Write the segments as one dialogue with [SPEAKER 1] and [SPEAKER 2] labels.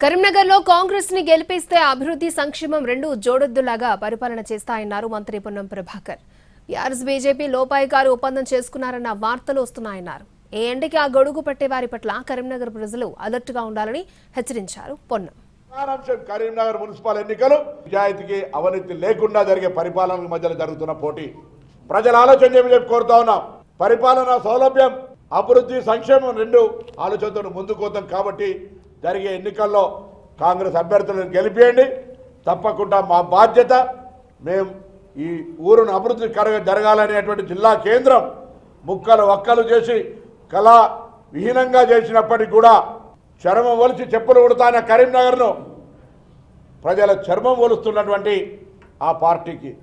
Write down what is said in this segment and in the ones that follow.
[SPEAKER 1] కరీంనగర్లో కాంగ్రెస్ ని గెలిపిస్తే అభివృద్ధి సంక్షేమం రెండు జోడెద్దులాగా పరిపాలన చేస్తాయన్నారు మంత్రి పొన్నం ప్రభాకర్. టీఆర్ఎస్ బీజేపీ లోపాయికారు ఒప్పందం చేసుకున్నారన్న వార్తలు వస్తున్నాయన్నారు. ఏ ఎండకి ఆ గొడుగు పట్టే వారి పట్ల కరీంనగర్ ప్రజలు అలర్ట్ గా ఉండాలని హెచ్చరించారు పొన్నం.
[SPEAKER 2] కరీంనగర్ మున్సిపల్ ఎన్నికలు నిజాయితీకి అవినీతి లేకుండా జరిగే పరిపాలన మధ్యలో జరుగుతున్న పోటీ. ప్రజల ఆలోచన చెప్పి కోరుతా ఉన్నాం. పరిపాలన సౌలభ్యం, అభివృద్ధి, సంక్షేమం రెండు ఆలోచనతో ముందుకు పోతాం. కాబట్టి జరిగే ఎన్నికల్లో కాంగ్రెస్ అభ్యర్థులను గెలిపియండి. తప్పకుండా మా బాధ్యత. మేము ఈ ఊరును అభివృద్ధి జరగాలనేటువంటి జిల్లా కేంద్రం ముక్కలు వక్కలు చేసి కళా విహీనంగా చేసినప్పటికీ కూడా చర్మం ఒలిచి చెప్పులు ఉడతాన కరీంనగర్ను ప్రజల చర్మం ఒలుస్తున్నటువంటి ఆ పార్టీకి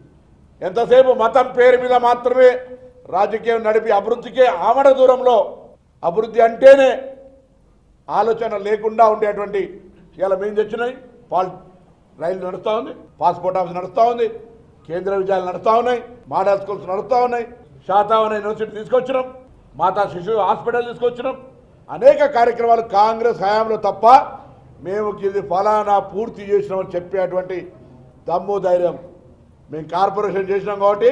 [SPEAKER 2] ఎంతసేపు మతం పేరు మీద మాత్రమే రాజకీయం నడిపి అభివృద్ధికే ఆమడ దూరంలో అభివృద్ధి అంటేనే ఆలోచన లేకుండా ఉండేటువంటి ఇలా మేము తెచ్చినాయి. రైలు నడుస్తూ ఉంది, పాస్పోర్ట్ ఆఫీస్ నడుస్తూ ఉంది, కేంద్ర విద్యాలయాలు నడుస్తూ ఉన్నాయి, మోడల్ స్కూల్స్ నడుస్తూ ఉన్నాయి, శాతవాహన యూనివర్సిటీ తీసుకొచ్చినాం, మాతా శిశు హాస్పిటల్ తీసుకొచ్చినాం. అనేక కార్యక్రమాలు కాంగ్రెస్ హయాంలో తప్ప మేము ఇది ఫలానా పూర్తి చేసినామని చెప్పేటువంటి దమ్ము ధైర్యం మేము కార్పొరేషన్ చేసినాం. కాబట్టి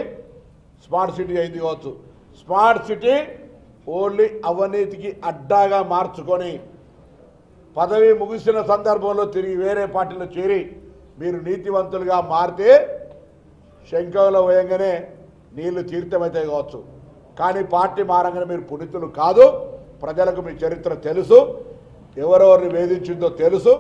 [SPEAKER 2] స్మార్ట్ సిటీ అయింది కావచ్చు. స్మార్ట్ సిటీ ఓన్లీ అవినీతికి అడ్డాగా మార్చుకొని పదవి ముగిసిన సందర్భంలో తిరిగి వేరే పార్టీలో చేరి మీరు నీతివంతులుగా మారితే శంఖంలో వేయంగానే నీళ్లు తీర్థమవుతాయి కావచ్చు. కానీ పార్టీ మారంగానే మీరు పునీతులు కాదు. ప్రజలకు మీ చరిత్ర తెలుసు, ఎవరెవరిని వేధించిందో తెలుసు.